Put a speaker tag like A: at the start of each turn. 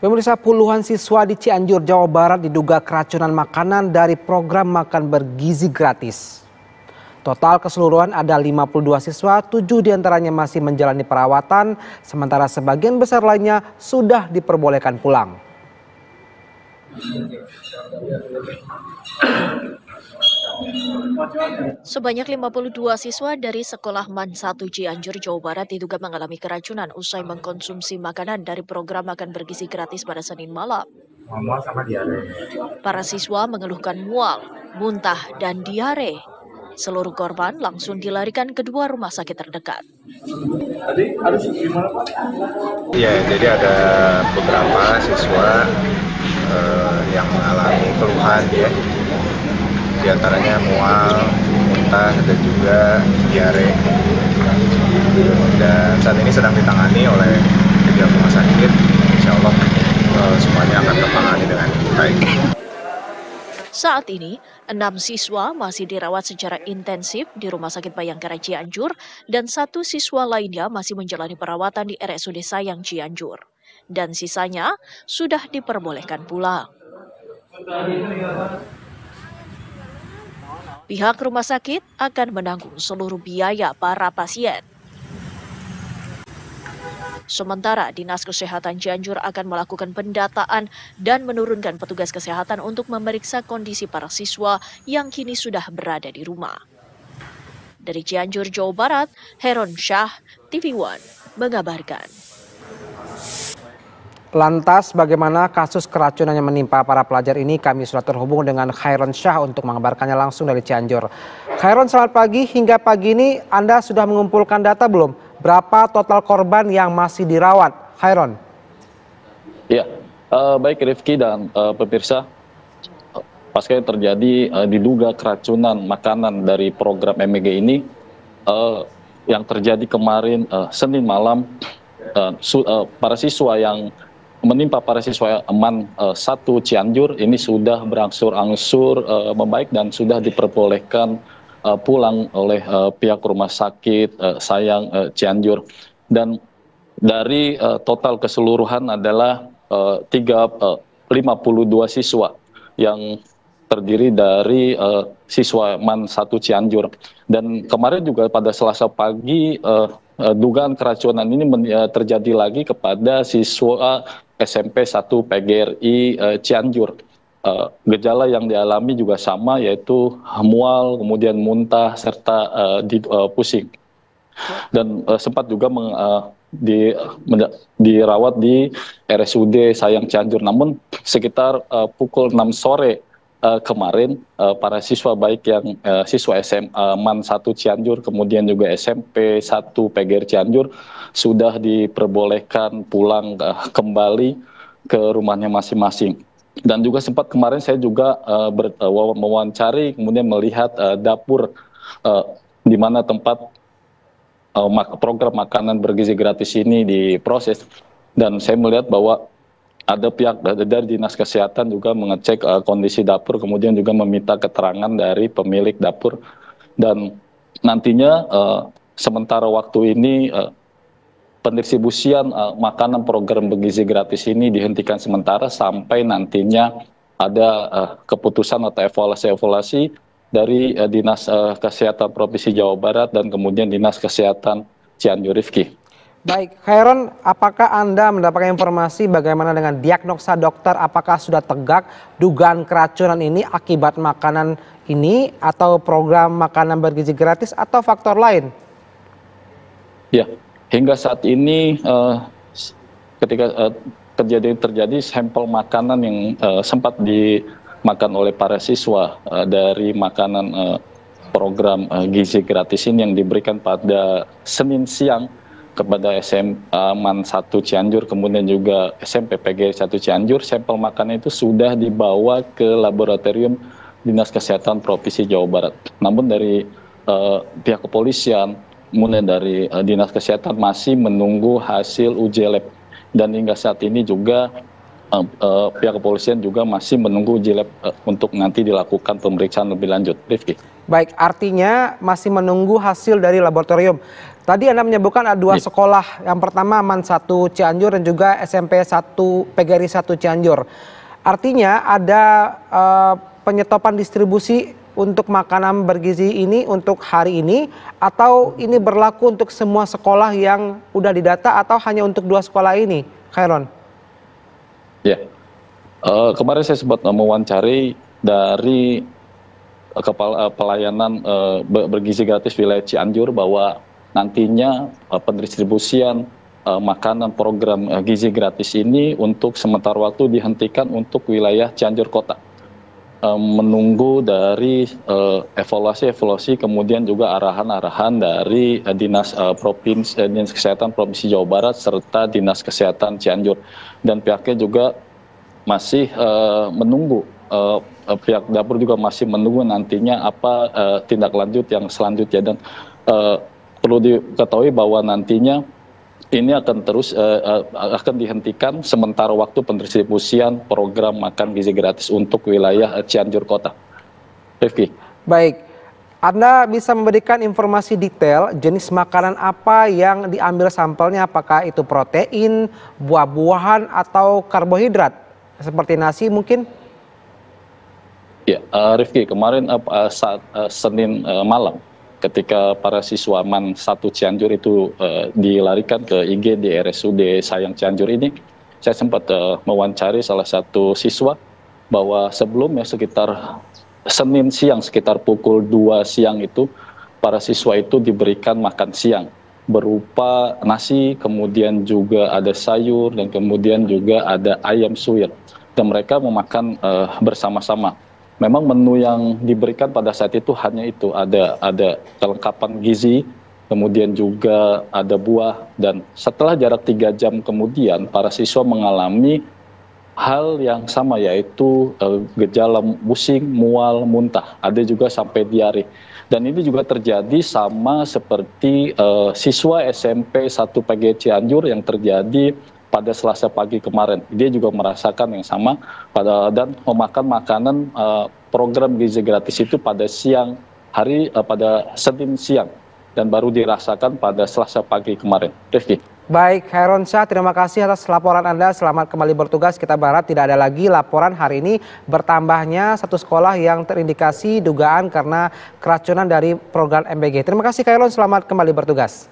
A: Pemirsa, puluhan siswa di Cianjur, Jawa Barat diduga keracunan makanan dari program makan bergizi gratis. Total keseluruhan ada 52 siswa, 7 diantaranya masih menjalani perawatan, sementara sebagian besar lainnya sudah diperbolehkan pulang.
B: Sebanyak 52 siswa dari Sekolah MAN 1 Cianjur, Jawa Barat diduga mengalami keracunan usai mengkonsumsi makanan dari program makan bergizi gratis pada Senin malam. Para siswa mengeluhkan mual, muntah, dan diare. Seluruh korban langsung dilarikan ke 2 rumah sakit terdekat.
C: Ya, jadi ada beberapa siswa yang mengalami keluhan ya. Di antaranya mual, muntah, dan juga diare. Dan saat ini sedang ditangani oleh 3 rumah sakit. Insya Allah semuanya akan tertangani dengan baik.
B: Saat ini, 6 siswa masih dirawat secara intensif di Rumah Sakit Bayangkara Cianjur dan 1 siswa lainnya masih menjalani perawatan di RSUD Sayang Cianjur. Dan sisanya sudah diperbolehkan pulang. Pihak rumah sakit akan menanggung seluruh biaya para pasien. Sementara Dinas Kesehatan Cianjur akan melakukan pendataan dan menurunkan petugas kesehatan untuk memeriksa kondisi para siswa yang kini sudah berada di rumah. Dari Cianjur, Jawa Barat, Heron Syah, TV One, mengabarkan.
A: Lantas bagaimana kasus keracunan yang menimpa para pelajar ini? Kami sudah terhubung dengan Khairon Syah untuk mengabarkannya langsung dari Cianjur. Khairon, selamat pagi. Hingga pagi ini Anda sudah mengumpulkan data belum? Berapa total korban yang masih dirawat? Khairon.
D: Ya, baik Rifki dan pemirsa. Pasca terjadi diduga keracunan makanan dari program MEG ini, yang terjadi kemarin Senin malam, para siswa yang menimpa para siswa MAN 1 Cianjur ini sudah berangsur-angsur membaik dan sudah diperbolehkan pulang oleh pihak rumah sakit Sayang Cianjur. Dan dari total keseluruhan adalah 52 siswa yang terdiri dari siswa MAN 1 Cianjur. Dan kemarin juga pada Selasa pagi dugaan keracunan ini terjadi lagi kepada siswa SMP 1 PGRI Cianjur. Gejala yang dialami juga sama, yaitu mual, kemudian muntah, serta pusing. Dan sempat juga dirawat di RSUD Sayang Cianjur. Namun sekitar pukul 6 sore kemarin, para siswa baik yang siswa SMA MAN 1 Cianjur, kemudian juga SMP 1 PGRI Cianjur sudah diperbolehkan pulang kembali ke rumahnya masing-masing. Dan juga sempat kemarin saya juga mewawancari, kemudian melihat dapur di mana tempat program makanan bergizi gratis ini diproses. Dan saya melihat bahwa ada pihak dari Dinas Kesehatan juga mengecek kondisi dapur, kemudian juga meminta keterangan dari pemilik dapur. Dan nantinya sementara waktu ini pendistribusian makanan program bergizi gratis ini dihentikan sementara sampai nantinya ada keputusan atau evaluasi dari Dinas Kesehatan Provinsi Jawa Barat dan kemudian Dinas Kesehatan Cianjur. Rifki.
A: Baik, Khairon, apakah Anda mendapatkan informasi bagaimana dengan diagnosa dokter? Apakah sudah tegak dugaan keracunan ini akibat makanan ini atau program makanan bergizi gratis atau faktor lain?
D: Ya, hingga saat ini ketika terjadi sampel makanan yang sempat dimakan oleh para siswa dari makanan program gizi gratis ini yang diberikan pada Senin siang kepada SMA MAN 1 Cianjur, kemudian juga SMP PGRI 1 Cianjur, sampel makanan itu sudah dibawa ke laboratorium Dinas Kesehatan Provinsi Jawa Barat. Namun dari pihak kepolisian, kemudian dari Dinas Kesehatan masih menunggu hasil uji lab. Dan hingga saat ini juga pihak kepolisian juga masih menunggu uji lab untuk nanti dilakukan pemeriksaan lebih lanjut. Rifki.
A: Baik, artinya masih menunggu hasil dari laboratorium. Tadi Anda menyebutkan ada dua sekolah. Yang pertama MAN 1 Cianjur dan juga SMP 1 PGRI 1 Cianjur. Artinya ada penyetopan distribusi untuk makanan bergizi ini untuk hari ini, atau ini berlaku untuk semua sekolah yang udah didata atau hanya untuk dua sekolah ini, Khairon?
D: Ya, kemarin saya sempat mewawancari dari Kepala Pelayanan Bergizi Gratis Wilayah Cianjur bahwa nantinya pendistribusian makanan program gizi gratis ini untuk sementara waktu dihentikan untuk wilayah Cianjur Kota. Menunggu dari evaluasi kemudian juga arahan-arahan dari Dinas Kesehatan Provinsi Jawa Barat serta Dinas Kesehatan Cianjur, dan pihaknya juga masih menunggu, pihak dapur juga masih menunggu nantinya apa tindak lanjut yang selanjutnya, dan perlu diketahui bahwa nantinya ini akan terus akan dihentikan sementara waktu pendistribusian program makan gizi gratis untuk wilayah Cianjur Kota. Rifki.
A: Baik, Anda bisa memberikan informasi detail jenis makanan apa yang diambil sampelnya, apakah itu protein, buah-buahan, atau karbohidrat, seperti nasi mungkin?
D: Ya, Rifki, kemarin saat Senin malam, ketika para siswa MAN 1 Cianjur itu dilarikan ke IGD RSUD Sayang Cianjur ini, saya sempat mewawancari salah satu siswa bahwa sebelumnya sekitar Senin siang, sekitar pukul 2 siang itu, para siswa itu diberikan makan siang berupa nasi, kemudian juga ada sayur, dan kemudian juga ada ayam suwir, dan mereka memakan bersama-sama. Memang menu yang diberikan pada saat itu hanya itu, ada kelengkapan gizi, kemudian juga ada buah, dan setelah jarak 3 jam kemudian para siswa mengalami hal yang sama, yaitu gejala pusing, mual, muntah, ada juga sampai diare. Dan ini juga terjadi sama seperti siswa SMP 1 PG Cianjur yang terjadi pada Selasa pagi kemarin. Dia juga merasakan yang sama dan memakan makanan program gizi gratis itu pada siang hari, pada Senin siang, dan baru dirasakan pada Selasa pagi kemarin. Rifki.
A: Baik, Khairon Syah, terima kasih atas laporan Anda. Selamat kembali bertugas. Kita berharap tidak ada lagi laporan hari ini bertambahnya satu sekolah yang terindikasi dugaan karena keracunan dari program MBG. Terima kasih Khairon, selamat kembali bertugas.